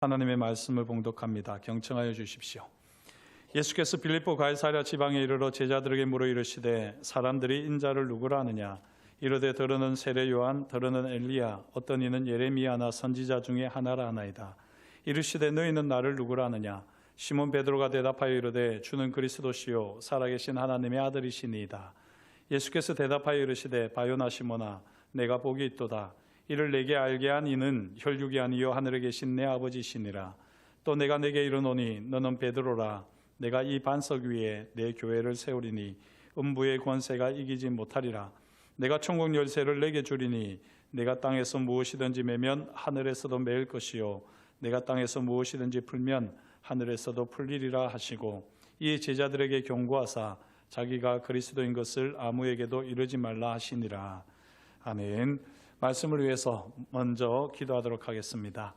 하나님의 말씀을 봉독합니다. 경청하여 주십시오. 예수께서 빌립보 가이사랴 지방에 이르러 제자들에게 물어 이르시되 사람들이 인자를 누구라 하느냐? 이르되 더러는 세례 요한, 더러는 엘리야, 어떤 이는 예레미야나 선지자 중에 하나라 하나이다. 이르시되 너희는 나를 누구라 하느냐? 시몬 베드로가 대답하여 이르되 주는 그리스도시요 살아계신 하나님의 아들이시니이다. 예수께서 대답하여 이르시되 바요나 시몬아 내가 복이 있도다. 이를 내게 알게 한 이는 혈육이 아니요 하늘에 계신 내 아버지시니라. 또 내가 내게 이르노니 너는 베드로라. 내가 이 반석 위에 내 교회를 세우리니 음부의 권세가 이기지 못하리라. 내가 천국 열쇠를 내게 주리니 내가 땅에서 무엇이든지 매면 하늘에서도 매일 것이요 내가 땅에서 무엇이든지 풀면 하늘에서도 풀리리라 하시고, 이에 제자들에게 경고하사 자기가 그리스도인 것을 아무에게도 이르지 말라 하시니라. 아멘. 말씀을 위해서 먼저 기도하도록 하겠습니다.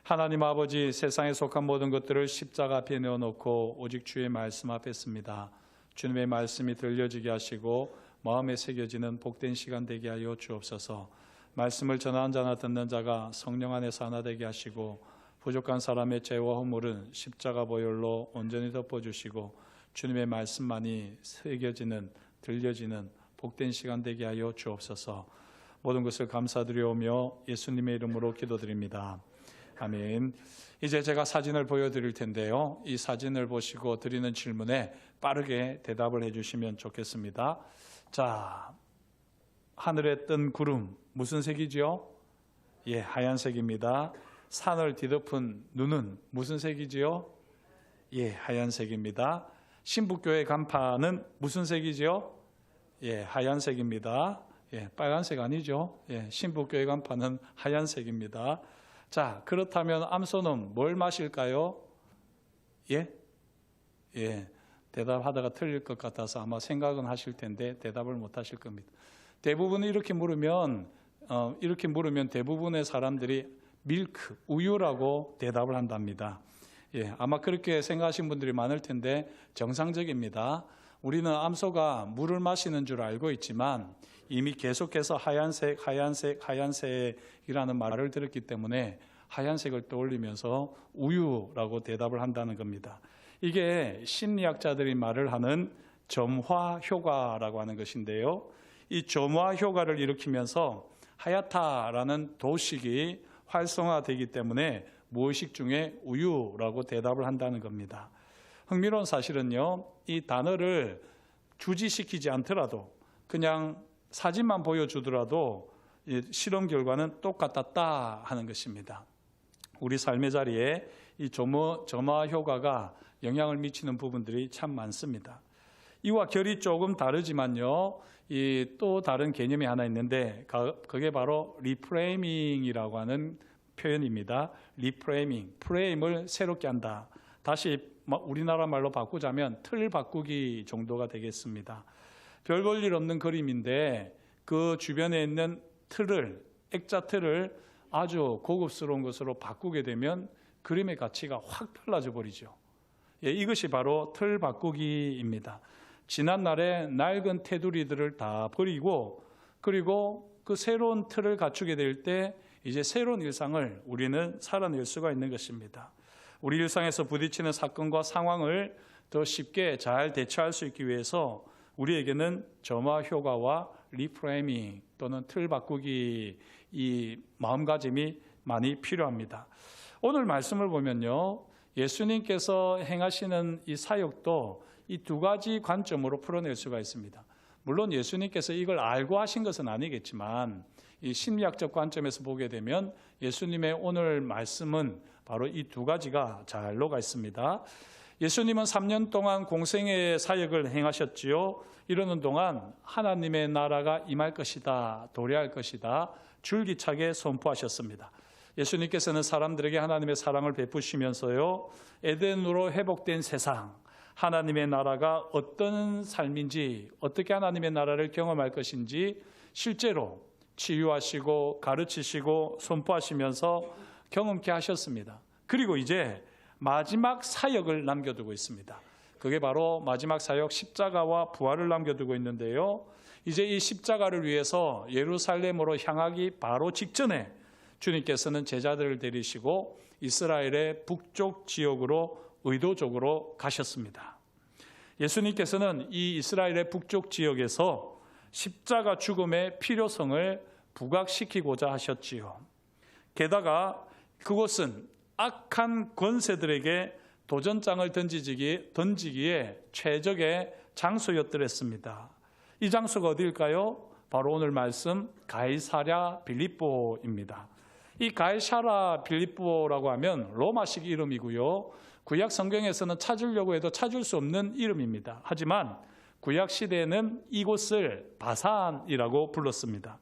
하나님 아버지, 세상에 속한 모든 것들을 십자가 앞에 내어놓고 오직 주의 말씀 앞에 씁니다. 주님의 말씀이 들려지게 하시고 마음에 새겨지는 복된 시간 되게 하여 주옵소서. 말씀을 전하는 자나 듣는 자가 성령 안에서 하나 되게 하시고 부족한 사람의 죄와 허물은 십자가 보혈로 온전히 덮어주시고 주님의 말씀만이 새겨지는, 들려지는 복된 시간 되게 하여 주옵소서. 모든 것을 감사드리오며 예수님의 이름으로 기도드립니다. 아멘. 이제 제가 사진을 보여드릴 텐데요. 이 사진을 보시고 드리는 질문에 빠르게 대답을 해주시면 좋겠습니다. 자, 하늘에 뜬 구름 무슨 색이지요? 예, 하얀색입니다. 산을 뒤덮은 눈은 무슨 색이지요? 예, 하얀색입니다. 신북교회 간판은 무슨 색이지요? 예, 하얀색입니다. 예, 빨간색 아니죠? 예, 신북교회 간판은 하얀색입니다. 자, 그렇다면 암소는 뭘 마실까요? 예? 예, 대답하다가 틀릴 것 같아서 아마 생각은 하실 텐데 대답을 못 하실 겁니다. 대부분 이렇게 물으면 대부분의 사람들이 밀크, 우유라고 대답을 한답니다. 예, 아마 그렇게 생각하신 분들이 많을 텐데 정상적입니다. 우리는 암소가 물을 마시는 줄 알고 있지만 이미 계속해서 하얀색이라는 말을 들었기 때문에 하얀색을 떠올리면서 우유라고 대답을 한다는 겁니다. 이게 심리학자들이 말을 하는 점화 효과라고 하는 것인데요. 이 점화 효과를 일으키면서 하얗다라는 도식이 활성화되기 때문에 무의식 중에 우유라고 대답을 한다는 겁니다. 흥미로운 사실은요, 이 단어를 주지시키지 않더라도 그냥 사진만 보여주더라도 실험 결과는 똑같았다 하는 것입니다. 우리 삶의 자리에 이 점화 효과가 영향을 미치는 부분들이 참 많습니다. 이와 결이 조금 다르지만요, 또 다른 개념이 하나 있는데 그게 바로 리프레이밍이라고 하는 표현입니다. 리프레이밍, 프레임을 새롭게 한다. 다시 우리나라 말로 바꾸자면 틀 바꾸기 정도가 되겠습니다. 별 볼 일 없는 그림인데 그 주변에 있는 액자 틀을 아주 고급스러운 것으로 바꾸게 되면 그림의 가치가 확 달라져 버리죠. 예, 이것이 바로 틀 바꾸기입니다. 지난날에 낡은 테두리들을 다 버리고 그리고 그 새로운 틀을 갖추게 될 때 이제 새로운 일상을 우리는 살아낼 수가 있는 것입니다. 우리 일상에서 부딪히는 사건과 상황을 더 쉽게 잘 대처할 수 있기 위해서 우리에게는 점화 효과와 리프레이밍 또는 틀 바꾸기 이 마음가짐이 많이 필요합니다. 오늘 말씀을 보면요, 예수님께서 행하시는 이 사역도 이 두 가지 관점으로 풀어낼 수가 있습니다. 물론 예수님께서 이걸 알고 하신 것은 아니겠지만 이 심리학적 관점에서 보게 되면 예수님의 오늘 말씀은 바로 이 두 가지가 잘 녹아 있습니다. 예수님은 3년 동안 공생의 사역을 행하셨지요. 이러는 동안 하나님의 나라가 임할 것이다, 도래할 것이다, 줄기차게 선포하셨습니다. 예수님께서는 사람들에게 하나님의 사랑을 베푸시면서요, 에덴으로 회복된 세상, 하나님의 나라가 어떤 삶인지, 어떻게 하나님의 나라를 경험할 것인지 실제로 치유하시고 가르치시고 선포하시면서 경험케 하셨습니다. 그리고 이제 마지막 사역을 남겨두고 있습니다. 그게 바로 마지막 사역 십자가와 부활을 남겨두고 있는데요. 이제 이 십자가를 위해서 예루살렘으로 향하기 바로 직전에 주님께서는 제자들을 데리시고 이스라엘의 북쪽 지역으로 의도적으로 가셨습니다. 예수님께서는 이 이스라엘의 북쪽 지역에서 십자가 죽음의 필요성을 부각시키고자 하셨지요. 게다가 그곳은 악한 권세들에게 도전장을 던지기에 최적의 장소였더랬습니다. 이 장소가 어디일까요? 바로 오늘 말씀 가이사랴 빌립보입니다. 이 가이사랴 빌립보라고 하면 로마식 이름이고요. 구약 성경에서는 찾으려고 해도 찾을 수 없는 이름입니다. 하지만 구약 시대에는 이곳을 바산이라고 불렀습니다.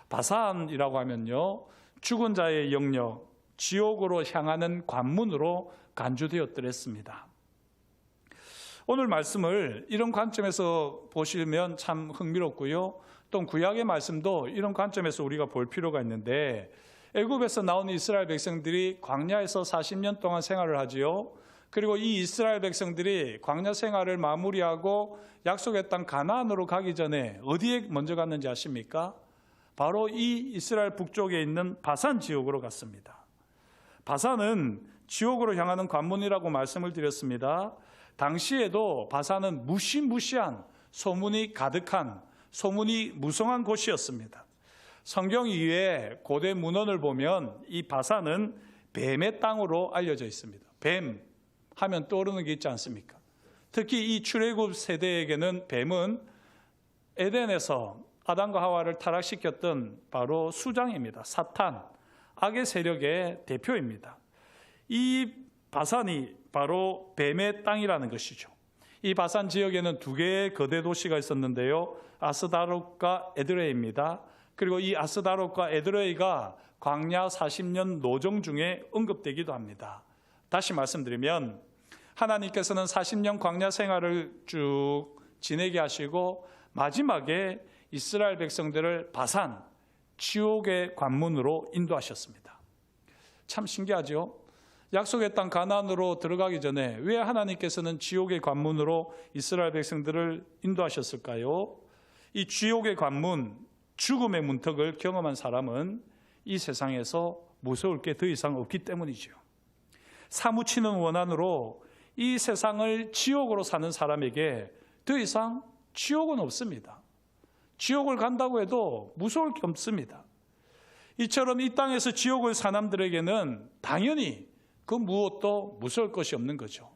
바산이라고 하면요, 죽은 자의 영역, 지옥으로 향하는 관문으로 간주되었더랬습니다. 오늘 말씀을 이런 관점에서 보시면 참 흥미롭고요. 또 구약의 말씀도 이런 관점에서 우리가 볼 필요가 있는데, 애굽에서 나온 이스라엘 백성들이 광야에서 40년 동안 생활을 하지요. 그리고 이 이스라엘 백성들이 광야 생활을 마무리하고 약속의 땅 가나안으로 가기 전에 어디에 먼저 갔는지 아십니까? 바로 이 이스라엘 북쪽에 있는 바산 지역으로 갔습니다. 바산은 지옥으로 향하는 관문이라고 말씀을 드렸습니다. 당시에도 바산은 무시무시한 소문이 가득한, 소문이 무성한 곳이었습니다. 성경 이외에 고대 문헌을 보면 이 바산은 뱀의 땅으로 알려져 있습니다. 뱀 하면 떠오르는 게 있지 않습니까? 특히 이 출애굽 세대에게는 뱀은 에덴에서 아담과 하와를 타락시켰던 바로 수장입니다. 사탄, 악의 세력의 대표입니다. 이 바산이 바로 뱀의 땅이라는 것이죠. 이 바산 지역에는 두 개의 거대 도시가 있었는데요. 아스다롯과 에드레이입니다. 그리고 이 아스다롯과 에드레이가 광야 40년 노정 중에 언급되기도 합니다. 다시 말씀드리면 하나님께서는 40년 광야 생활을 쭉 지내게 하시고 마지막에 이스라엘 백성들을 바산, 지옥의 관문으로 인도하셨습니다. 참 신기하죠? 약속의 땅 가나안으로 들어가기 전에 왜 하나님께서는 지옥의 관문으로 이스라엘 백성들을 인도하셨을까요? 이 지옥의 관문, 죽음의 문턱을 경험한 사람은 이 세상에서 무서울 게 더 이상 없기 때문이죠. 사무치는 원한으로 이 세상을 지옥으로 사는 사람에게 더 이상 지옥은 없습니다. 지옥을 간다고 해도 무서울 게 없습니다. 이처럼 이 땅에서 지옥을 사람들에게는 당연히 그 무엇도 무서울 것이 없는 거죠.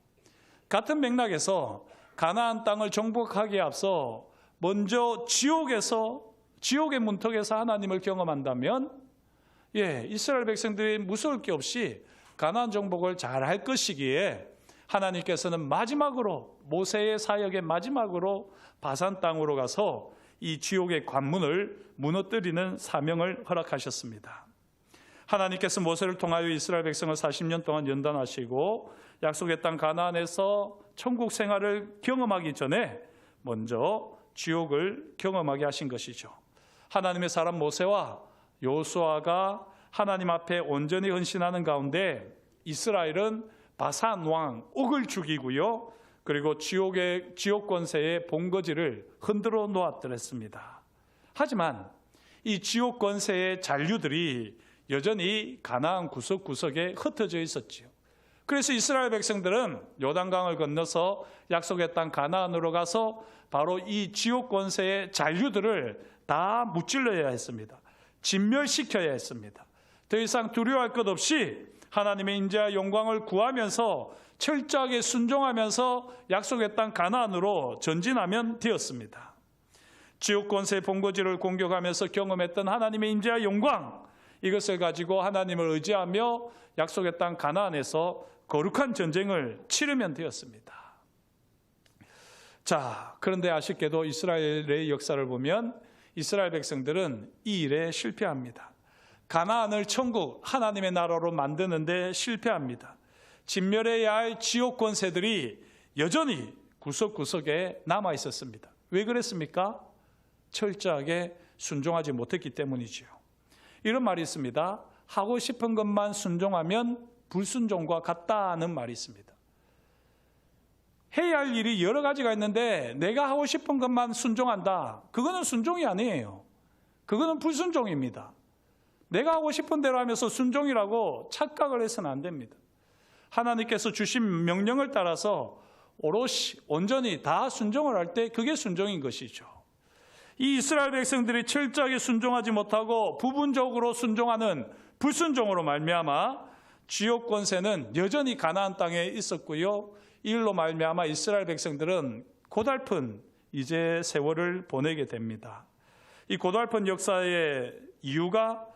같은 맥락에서 가나안 땅을 정복하기에 앞서 먼저 지옥의 문턱에서 하나님을 경험한다면 이스라엘 백성들이 무서울 게 없이 가나안 정복을 잘할 것이기에 하나님께서는 마지막으로 모세의 사역의 마지막으로 바산 땅으로 가서 이 지옥의 관문을 무너뜨리는 사명을 허락하셨습니다. 하나님께서 모세를 통하여 이스라엘 백성을 40년 동안 연단하시고 약속의 땅 가나안에서 천국 생활을 경험하기 전에 먼저 지옥을 경험하게 하신 것이죠. 하나님의 사람 모세와 여호수아가 하나님 앞에 온전히 헌신하는 가운데 이스라엘은 바산 왕 옥을 죽이고요. 그리고 지옥 권세의 본거지를 흔들어 놓았더랬습니다. 하지만 이 지옥 권세의 잔류들이 여전히 가나안 구석구석에 흩어져 있었지요. 그래서 이스라엘 백성들은 요단강을 건너서 약속의 땅 가나안으로 가서 바로 이 지옥 권세의 잔류들을 다 무찔러야 했습니다. 진멸시켜야 했습니다. 더 이상 두려워할 것 없이 하나님의 인자와 영광을 구하면서 철저하게 순종하면서 약속의 땅 가나안으로 전진하면 되었습니다. 지옥 권세의 본거지를 공격하면서 경험했던 하나님의 인자와 영광, 이것을 가지고 하나님을 의지하며 약속의 땅 가나안에서 거룩한 전쟁을 치르면 되었습니다. 자, 그런데 아쉽게도 이스라엘의 역사를 보면 이스라엘 백성들은 이 일에 실패합니다. 가나안을 천국, 하나님의 나라로 만드는데 실패합니다. 진멸해야 할 지옥 권세들이 여전히 구석구석에 남아 있었습니다. 왜 그랬습니까? 철저하게 순종하지 못했기 때문이지요. 이런 말이 있습니다. 하고 싶은 것만 순종하면 불순종과 같다는 말이 있습니다. 해야 할 일이 여러 가지가 있는데 내가 하고 싶은 것만 순종한다. 그거는 순종이 아니에요. 그거는 불순종입니다. 내가 하고 싶은 대로 하면서 순종이라고 착각을 해서는 안 됩니다. 하나님께서 주신 명령을 따라서 오롯이 온전히 다 순종을 할 때 그게 순종인 것이죠. 이 이스라엘 백성들이 철저하게 순종하지 못하고 부분적으로 순종하는 불순종으로 말미암아 지옥 권세는 여전히 가나안 땅에 있었고요. 이일로 말미암아 이스라엘 백성들은 고달픈 이제 세월을 보내게 됩니다. 이 고달픈 역사의 이유가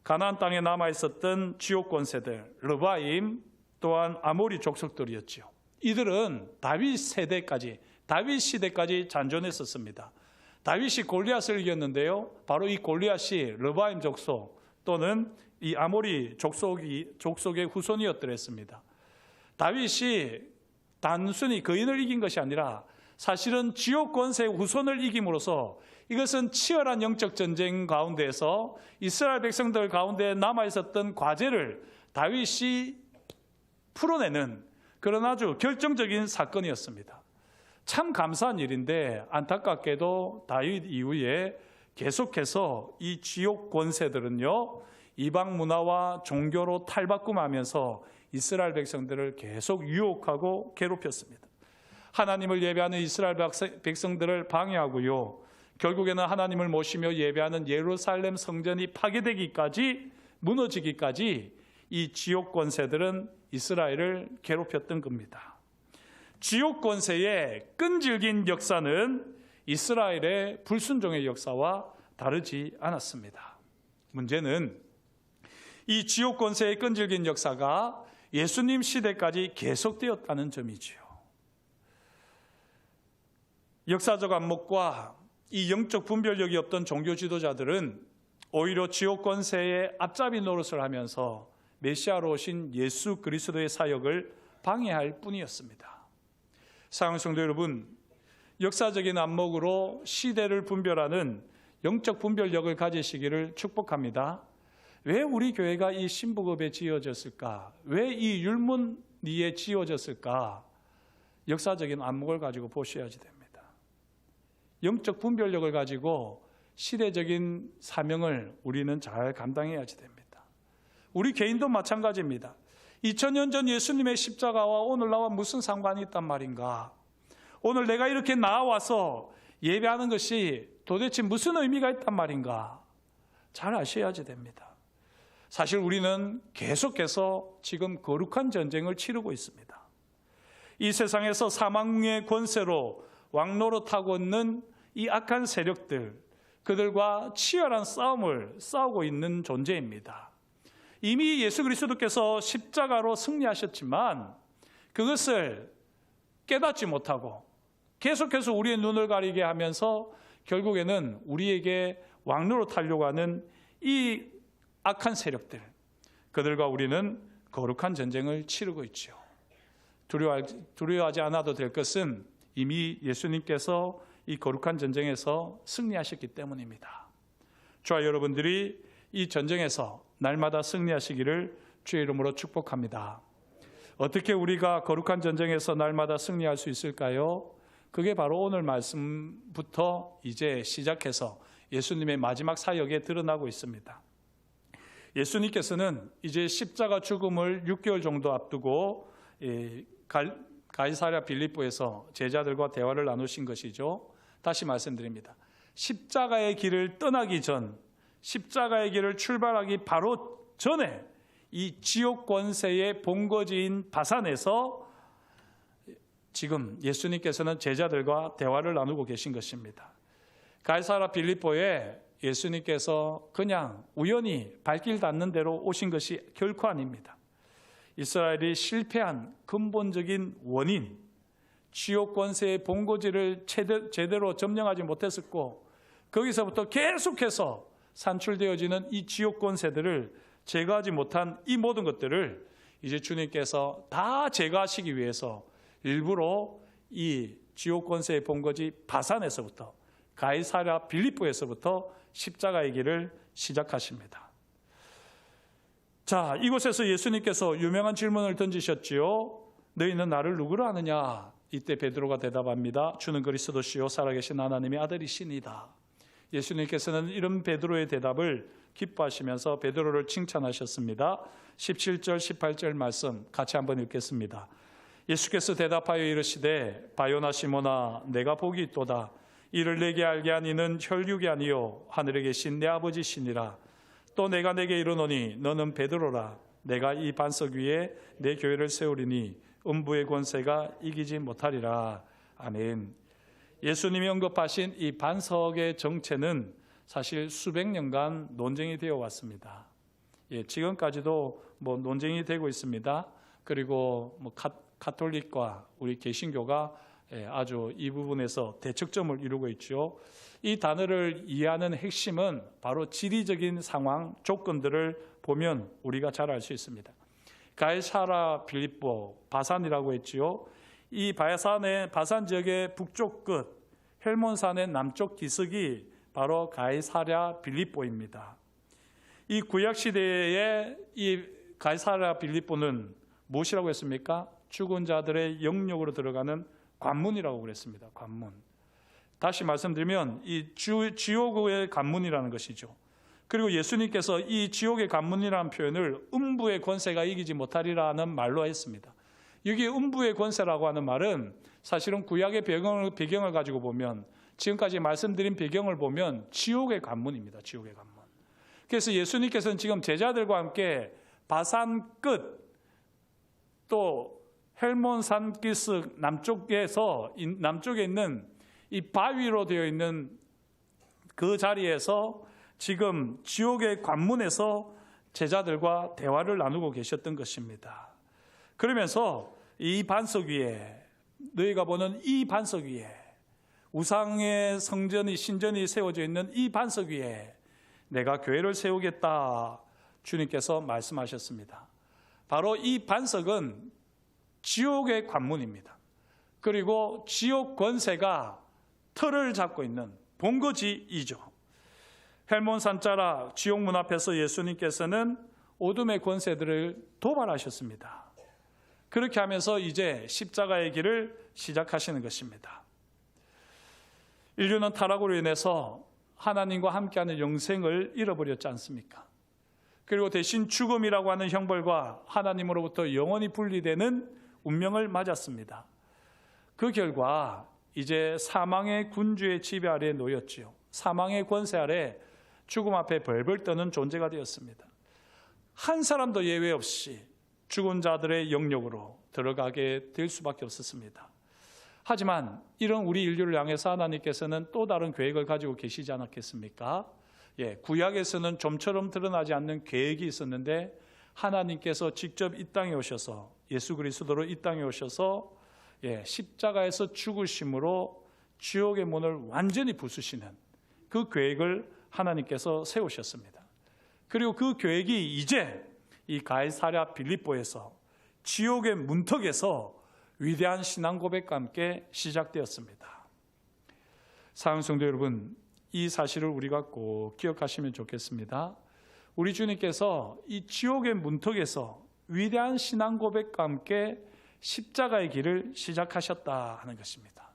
가나안 땅에 남아 있었던 지옥 권세들, 르바임 또한 아모리 족속들이었죠. 이들은 다윗 세대까지, 다윗 시대까지 잔존했었습니다. 다윗이 골리앗을 이겼는데요. 바로 이 골리앗이 르바임 족속 또는 이 아모리 족속의 후손이었더랬습니다. 다윗이 단순히 거인을 이긴 것이 아니라 사실은 지옥 권세의 후손을 이김으로써 이것은 치열한 영적 전쟁 가운데에서 이스라엘 백성들 가운데 남아있었던 과제를 다윗이 풀어내는 그런 아주 결정적인 사건이었습니다. 참 감사한 일인데 안타깝게도 다윗 이후에 계속해서 이 지옥 권세들은요, 이방 문화와 종교로 탈바꿈하면서 이스라엘 백성들을 계속 유혹하고 괴롭혔습니다. 하나님을 예배하는 이스라엘 백성들을 방해하고요, 결국에는 하나님을 모시며 예배하는 예루살렘 성전이 파괴되기까지, 무너지기까지 이 지옥 권세들은 이스라엘을 괴롭혔던 겁니다. 지옥 권세의 끈질긴 역사는 이스라엘의 불순종의 역사와 다르지 않았습니다. 문제는 이 지옥 권세의 끈질긴 역사가 예수님 시대까지 계속되었다는 점이지요. 역사적 안목과 이 영적 분별력이 없던 종교 지도자들은 오히려 지옥 권세의 앞잡이 노릇을 하면서 메시아로 오신 예수 그리스도의 사역을 방해할 뿐이었습니다. 사랑하는 성도 여러분, 역사적인 안목으로 시대를 분별하는 영적 분별력을 가지시기를 축복합니다. 왜 우리 교회가 이 신부급에 지어졌을까? 왜 이 율문리에 지어졌을까? 역사적인 안목을 가지고 보셔야지 됩니다. 영적 분별력을 가지고 시대적인 사명을 우리는 잘 감당해야지 됩니다. 우리 개인도 마찬가지입니다. 2000년 전 예수님의 십자가와 오늘 나와 무슨 상관이 있단 말인가? 오늘 내가 이렇게 나와서 예배하는 것이 도대체 무슨 의미가 있단 말인가? 잘 아셔야지 됩니다. 사실 우리는 계속해서 지금 거룩한 전쟁을 치르고 있습니다. 이 세상에서 사망의 권세로 왕노릇하고 있는 이 악한 세력들, 그들과 치열한 싸움을 싸우고 있는 존재입니다. 이미 예수 그리스도께서 십자가로 승리하셨지만 그것을 깨닫지 못하고 계속해서 우리의 눈을 가리게 하면서 결국에는 우리에게 왕노릇하려고 하는 이 악한 세력들, 그들과 우리는 거룩한 전쟁을 치르고 있죠. 두려워하지 않아도 될 것은 이미 예수님께서 이 거룩한 전쟁에서 승리하셨기 때문입니다. 저와 여러분들이 이 전쟁에서 날마다 승리하시기를 주의 이름으로 축복합니다. 어떻게 우리가 거룩한 전쟁에서 날마다 승리할 수 있을까요? 그게 바로 오늘 말씀부터 이제 시작해서 예수님의 마지막 사역에 드러나고 있습니다. 예수님께서는 이제 십자가 죽음을 6개월 정도 앞두고 가이사랴 빌립보에서 제자들과 대화를 나누신 것이죠. 다시 말씀드립니다. 십자가의 길을 떠나기 전, 십자가의 길을 출발하기 바로 전에 이 지옥 권세의 본거지인 바산에서 지금 예수님께서는 제자들과 대화를 나누고 계신 것입니다. 가이사랴 빌립보에 예수님께서 그냥 우연히 발길 닿는 대로 오신 것이 결코 아닙니다. 이스라엘이 실패한 근본적인 원인, 지옥 권세의 본거지를 제대로 점령하지 못했었고 거기서부터 계속해서 산출되어지는 이 지옥 권세들을 제거하지 못한 이 모든 것들을 이제 주님께서 다 제거하시기 위해서 일부러 이 지옥 권세의 본거지 바산에서부터 가이사랴 빌립보에서부터 십자가의 길을 시작하십니다. 자, 이곳에서 예수님께서 유명한 질문을 던지셨지요. 너희는 나를 누구로 아느냐? 이때 베드로가 대답합니다. 주는 그리스도시요 살아계신 하나님의 아들이시니다. 예수님께서는 이런 베드로의 대답을 기뻐하시면서 베드로를 칭찬하셨습니다. 17절 18절 말씀 같이 한번 읽겠습니다. 예수께서 대답하여 이르시되 바요나 시모나 내가 복이 있도다. 이를 내게 알게 한 이는 혈육이 아니요 하늘에 계신 내 아버지시니라. 또 내가 내게 이르노니 너는 베드로라. 내가 이 반석 위에 내 교회를 세우리니 음부의 권세가 이기지 못하리라. 아멘. 예수님이 언급하신 이 반석의 정체는 사실 수백 년간 논쟁이 되어 왔습니다. 지금까지도 논쟁이 되고 있습니다. 그리고 가톨릭과 우리 개신교가 아주 이 부분에서 대척점을 이루고 있죠. 이 단어를 이해하는 핵심은 바로 지리적인 상황, 조건들을 보면 우리가 잘 알 수 있습니다. 가이사라 빌립보, 바산이라고 했지요. 이 바산 지역의 북쪽 끝, 헬몬산의 남쪽 기슭이 바로 가이사랴 빌립보입니다. 이 구약 시대에 이 가이사랴 빌립보는 무엇이라고 했습니까? 죽은 자들의 영역으로 들어가는 관문이라고 그랬습니다. 관문. 다시 말씀드리면 이 지옥의 관문이라는 것이죠. 그리고 예수님께서 이 지옥의 관문이라는 표현을 음부의 권세가 이기지 못하리라는 말로 했습니다. 여기 음부의 권세라고 하는 말은 사실은 구약의 배경을 가지고 보면 지금까지 말씀드린 배경을 보면 지옥의 관문입니다. 지옥의 관문. 그래서 예수님께서는 지금 제자들과 함께 바산 끝 또 헬몬산 기슭 남쪽에 있는 이 바위로 되어 있는 그 자리에서 지금 지옥의 관문에서 제자들과 대화를 나누고 계셨던 것입니다. 그러면서 이 반석 위에 너희가 보는 이 반석 위에 우상의 신전이 세워져 있는 이 반석 위에 내가 교회를 세우겠다 주님께서 말씀하셨습니다. 바로 이 반석은 지옥의 관문입니다. 그리고 지옥 권세가 틀을 잡고 있는 본거지이죠. 헬몬산자락 지옥 문 앞에서 예수님께서는 어둠의 권세들을 도발하셨습니다. 그렇게 하면서 이제 십자가의 길을 시작하시는 것입니다. 인류는 타락으로 인해서 하나님과 함께하는 영생을 잃어버렸지 않습니까? 그리고 대신 죽음이라고 하는 형벌과 하나님으로부터 영원히 분리되는 운명을 맞았습니다. 그 결과 이제 사망의 군주의 지배 아래에 놓였지요. 사망의 권세 아래 죽음 앞에 벌벌 떠는 존재가 되었습니다. 한 사람도 예외 없이 죽은 자들의 영역으로 들어가게 될 수밖에 없었습니다. 하지만 이런 우리 인류를 향해서 하나님께서는 또 다른 계획을 가지고 계시지 않았겠습니까? 구약에서는 좀처럼 드러나지 않는 계획이 있었는데 하나님께서 직접 이 땅에 오셔서 예수 그리스도로 이 땅에 오셔서 십자가에서 죽으심으로 지옥의 문을 완전히 부수시는 그 계획을 하나님께서 세우셨습니다. 그리고 그 계획이 이제 이 가이사랴 빌립보에서 지옥의 문턱에서 위대한 신앙 고백과 함께 시작되었습니다. 사랑하는 성도 여러분, 이 사실을 우리가 꼭 기억하시면 좋겠습니다. 우리 주님께서 이 지옥의 문턱에서 위대한 신앙 고백과 함께 십자가의 길을 시작하셨다 하는 것입니다.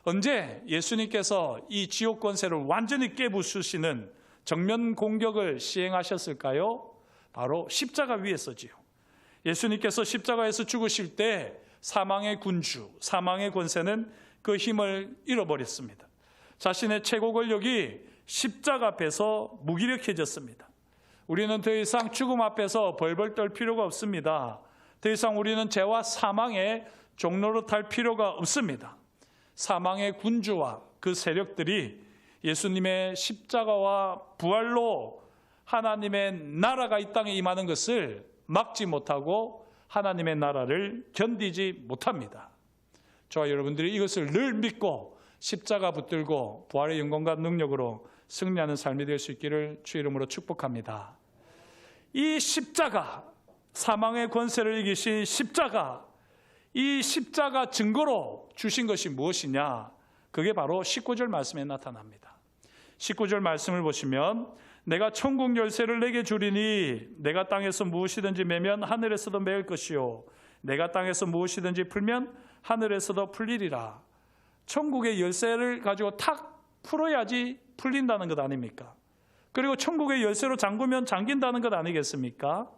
언제 예수님께서 이 지옥 권세를 완전히 깨부수시는 정면 공격을 시행하셨을까요? 바로 십자가 위에서지요. 예수님께서 십자가에서 죽으실 때 사망의 군주, 사망의 권세는 그 힘을 잃어버렸습니다. 자신의 최고 권력이 십자가 앞에서 무기력해졌습니다. 우리는 더 이상 죽음 앞에서 벌벌 떨 필요가 없습니다. 더 이상 우리는 죄와 사망의 종로로 탈 필요가 없습니다. 사망의 군주와 그 세력들이 예수님의 십자가와 부활로 하나님의 나라가 이 땅에 임하는 것을 막지 못하고 하나님의 나라를 견디지 못합니다. 저와 여러분들이 이것을 늘 믿고 십자가 붙들고 부활의 영광과 능력으로 승리하는 삶이 될 수 있기를 주 이름으로 축복합니다. 이 십자가, 사망의 권세를 이기신 십자가, 이 십자가 증거로 주신 것이 무엇이냐? 그게 바로 19절 말씀에 나타납니다. 19절 말씀을 보시면 내가 천국 열쇠를 내게 주리니 내가 땅에서 무엇이든지 매면 하늘에서도 매일 것이요 내가 땅에서 무엇이든지 풀면 하늘에서도 풀리리라. 천국의 열쇠를 가지고 탁 풀어야지 풀린다는 것 아닙니까? 그리고 천국의 열쇠로 잠그면 잠긴다는 것 아니겠습니까?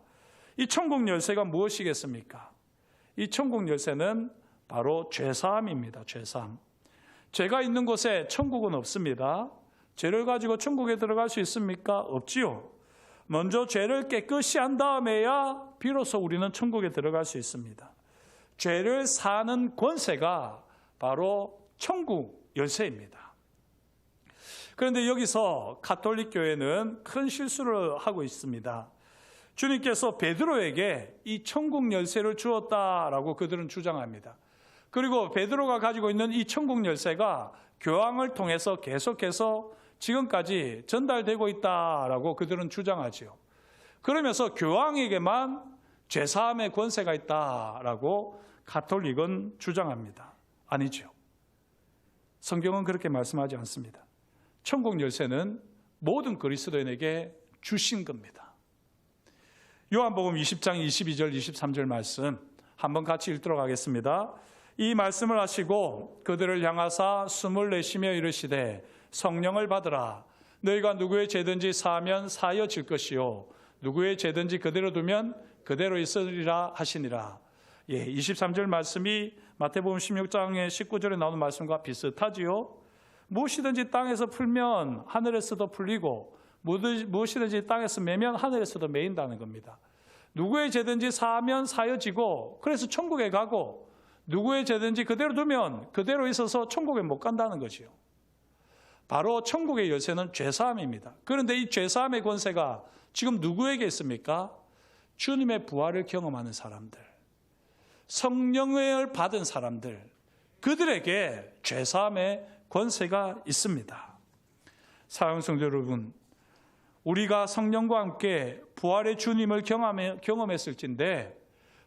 이 천국 열쇠가 무엇이겠습니까? 이 천국 열쇠는 바로 죄사함입니다. 죄사함. 죄가 있는 곳에 천국은 없습니다. 죄를 가지고 천국에 들어갈 수 있습니까? 없지요. 먼저 죄를 깨끗이 한 다음에야 비로소 우리는 천국에 들어갈 수 있습니다. 죄를 사는 권세가 바로 천국 열쇠입니다. 그런데 여기서 가톨릭 교회는 큰 실수를 하고 있습니다. 주님께서 베드로에게 이 천국 열쇠를 주었다라고 그들은 주장합니다. 그리고 베드로가 가지고 있는 이 천국 열쇠가 교황을 통해서 계속해서 지금까지 전달되고 있다라고 그들은 주장하지요. 그러면서 교황에게만 죄사함의 권세가 있다라고 가톨릭은 주장합니다. 아니죠. 성경은 그렇게 말씀하지 않습니다. 천국 열쇠는 모든 그리스도인에게 주신 겁니다. 요한복음 20장 22절 23절 말씀 한번 같이 읽도록 하겠습니다. 이 말씀을 하시고 그들을 향하사 숨을 내쉬며 이르시되 성령을 받으라. 너희가 누구의 죄든지 사하면 사하여질 것이요 누구의 죄든지 그대로 두면 그대로 있으리라 하시니라. 23절 말씀이 마태복음 16장의 19절에 나오는 말씀과 비슷하지요. 무엇이든지 땅에서 풀면 하늘에서도 풀리고 무엇이든지 땅에서 매면 하늘에서도 매인다는 겁니다. 누구의 죄든지 사하면 사여지고 그래서 천국에 가고 누구의 죄든지 그대로 두면 그대로 있어서 천국에 못 간다는 것이요. 바로 천국의 열쇠는 죄사함입니다. 그런데 이 죄사함의 권세가 지금 누구에게 있습니까? 주님의 부활을 경험하는 사람들, 성령을 받은 사람들, 그들에게 죄사함의 권세가 있습니다. 사랑하는 성도 여러분, 우리가 성령과 함께 부활의 주님을 경험했을진데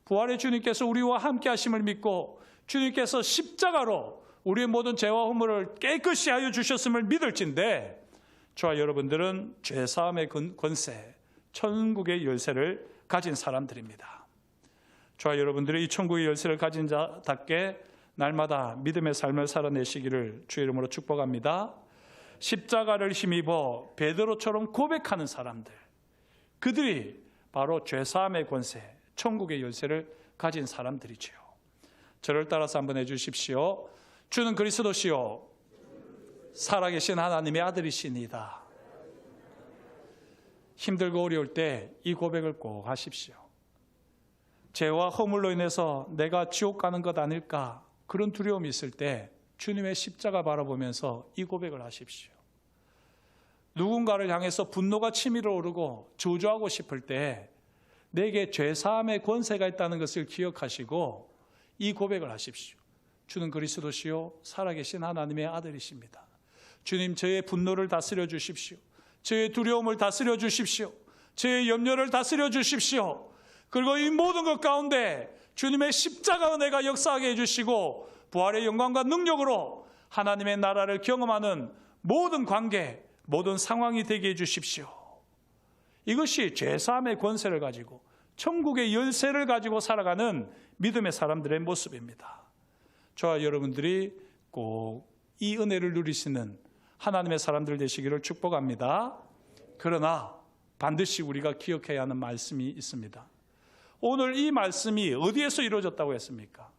부활의 주님께서 우리와 함께 하심을 믿고 주님께서 십자가로 우리의 모든 죄와 허물을 깨끗이 하여 주셨음을 믿을진데 저와 여러분들은 죄사함의 권세, 천국의 열쇠를 가진 사람들입니다. 저와 여러분들이 이 천국의 열쇠를 가진 자답게 날마다 믿음의 삶을 살아내시기를 주의 이름으로 축복합니다. 십자가를 힘입어 베드로처럼 고백하는 사람들, 그들이 바로 죄사함의 권세, 천국의 열쇠를 가진 사람들이지요. 저를 따라서 한번 해주십시오. 주는 그리스도시요 살아계신 하나님의 아들이시니다. 힘들고 어려울 때 이 고백을 꼭 하십시오. 죄와 허물로 인해서 내가 지옥 가는 것 아닐까 그런 두려움이 있을 때 주님의 십자가 바라보면서 이 고백을 하십시오. 누군가를 향해서 분노가 치밀어 오르고 저주하고 싶을 때 내게 죄사함의 권세가 있다는 것을 기억하시고 이 고백을 하십시오. 주는 그리스도시요 살아계신 하나님의 아들이십니다. 주님, 저의 분노를 다스려 주십시오. 저의 두려움을 다스려 주십시오. 저의 염려를 다스려 주십시오. 그리고 이 모든 것 가운데 주님의 십자가 은혜가 역사하게 해주시고 부활의 영광과 능력으로 하나님의 나라를 경험하는 모든 관계, 모든 상황이 되게 해주십시오. 이것이 죄사함의 권세를 가지고 천국의 열쇠를 가지고 살아가는 믿음의 사람들의 모습입니다. 저와 여러분들이 꼭 이 은혜를 누리시는 하나님의 사람들 되시기를 축복합니다. 그러나 반드시 우리가 기억해야 하는 말씀이 있습니다. 오늘 이 말씀이 어디에서 이루어졌다고 했습니까?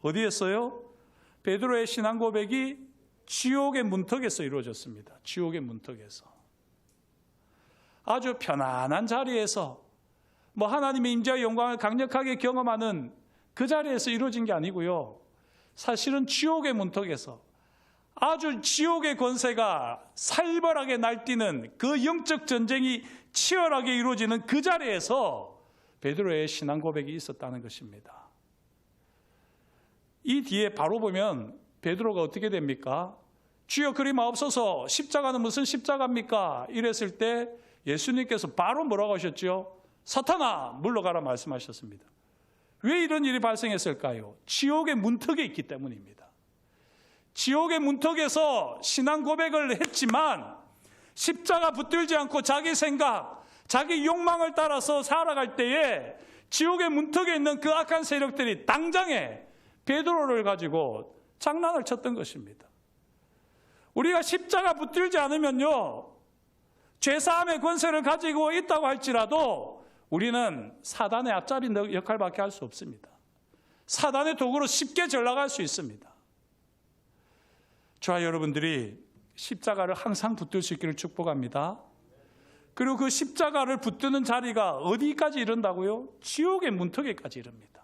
어디에서요? 베드로의 신앙 고백이 지옥의 문턱에서 이루어졌습니다. 지옥의 문턱에서. 아주 편안한 자리에서 하나님의 임재와 영광을 강력하게 경험하는 그 자리에서 이루어진 게 아니고요. 사실은 지옥의 문턱에서 아주 지옥의 권세가 살벌하게 날뛰는 그 영적 전쟁이 치열하게 이루어지는 그 자리에서 베드로의 신앙 고백이 있었다는 것입니다. 이 뒤에 바로 보면 베드로가 어떻게 됩니까? 주여 그리 마옵소서, 십자가는 무슨 십자가입니까? 이랬을 때 예수님께서 바로 뭐라고 하셨죠? 사탄아 물러가라 말씀하셨습니다. 왜 이런 일이 발생했을까요? 지옥의 문턱에 있기 때문입니다. 지옥의 문턱에서 신앙 고백을 했지만 십자가 붙들지 않고 자기 생각, 자기 욕망을 따라서 살아갈 때에 지옥의 문턱에 있는 그 악한 세력들이 당장에 베드로를 가지고 장난을 쳤던 것입니다. 우리가 십자가 붙들지 않으면요, 죄사함의 권세를 가지고 있다고 할지라도 우리는 사단의 앞잡이 역할밖에 할 수 없습니다. 사단의 도구로 쉽게 전락할 수 있습니다. 저와 여러분들이 십자가를 항상 붙들 수 있기를 축복합니다. 그리고 그 십자가를 붙드는 자리가 어디까지 이른다고요? 지옥의 문턱에까지 이릅니다.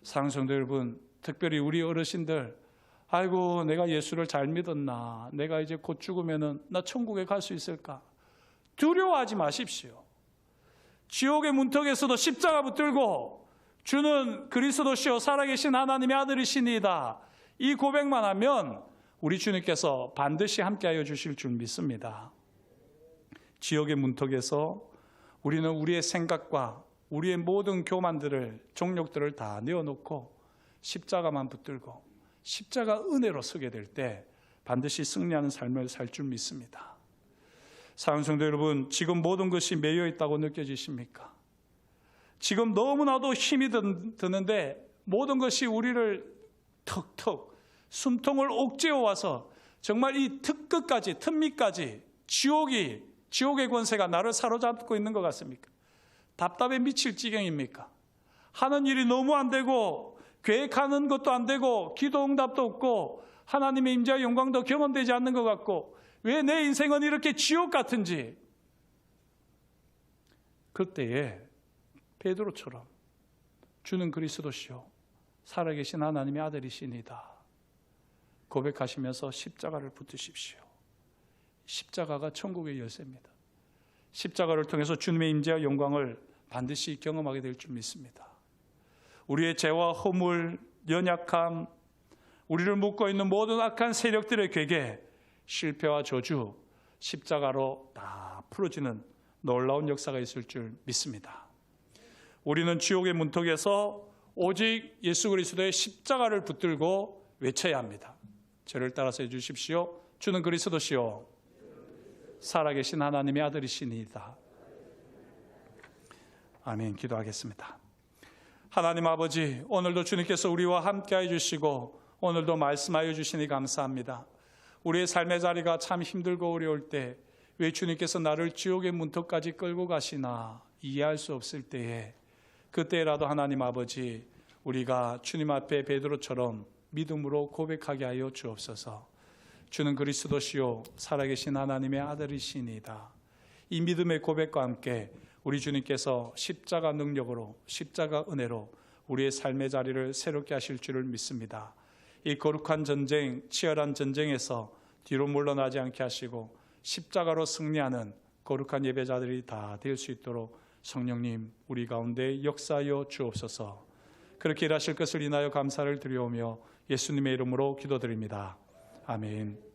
사랑하는 성도 여러분, 특별히 우리 어르신들, 아이고 내가 예수를 잘 믿었나, 내가 이제 곧 죽으면은 나 천국에 갈 수 있을까? 두려워하지 마십시오. 지옥의 문턱에서도 십자가 붙들고 주는 그리스도시요 살아계신 하나님의 아들이시니이다, 이 고백만 하면 우리 주님께서 반드시 함께하여 주실 줄 믿습니다. 지옥의 문턱에서 우리는 우리의 생각과 우리의 모든 교만들을, 종욕들을 다 내어놓고 십자가만 붙들고 십자가 은혜로 서게 될 때 반드시 승리하는 삶을 살 줄 믿습니다. 사랑하는 성도 여러분, 지금 모든 것이 매여 있다고 느껴지십니까? 지금 너무나도 힘이 드는데 모든 것이 우리를 턱턱 숨통을 옥죄어 와서 정말 이 턱끝까지, 틈밑까지 지옥의 권세가 나를 사로잡고 있는 것 같습니까? 답답해 미칠 지경입니까? 하는 일이 너무 안 되고 계획하는 것도 안 되고 기도 응답도 없고 하나님의 임재와 영광도 경험되지 않는 것 같고 왜 내 인생은 이렇게 지옥 같은지, 그때에 베드로처럼 주는 그리스도시요 살아계신 하나님의 아들이시니다 고백하시면서 십자가를 붙드십시오. 십자가가 천국의 열쇠입니다. 십자가를 통해서 주님의 임재와 영광을 반드시 경험하게 될 줄 믿습니다. 우리의 죄와 허물, 연약함, 우리를 묶고 있는 모든 악한 세력들의 괴계, 실패와 저주, 십자가로 다 풀어지는 놀라운 역사가 있을 줄 믿습니다. 우리는 지옥의 문턱에서 오직 예수 그리스도의 십자가를 붙들고 외쳐야 합니다. 저를 따라서 해주십시오. 주는 그리스도시요 살아계신 하나님의 아들이시니이다. 아멘. 기도하겠습니다. 하나님 아버지, 오늘도 주님께서 우리와 함께해 주시고 오늘도 말씀하여 주시니 감사합니다. 우리의 삶의 자리가 참 힘들고 어려울 때 왜 주님께서 나를 지옥의 문턱까지 끌고 가시나 이해할 수 없을 때에, 그때라도 하나님 아버지, 우리가 주님 앞에 베드로처럼 믿음으로 고백하게 하여 주옵소서. 주는 그리스도시요 살아계신 하나님의 아들이시니이다. 이 믿음의 고백과 함께 우리 주님께서 십자가 능력으로, 십자가 은혜로 우리의 삶의 자리를 새롭게 하실 줄을 믿습니다. 이 거룩한 전쟁, 치열한 전쟁에서 뒤로 물러나지 않게 하시고 십자가로 승리하는 거룩한 예배자들이 다 될 수 있도록 성령님 우리 가운데 역사하여 주옵소서. 그렇게 일하실 것을 인하여 감사를 드리오며 예수님의 이름으로 기도드립니다. 아멘.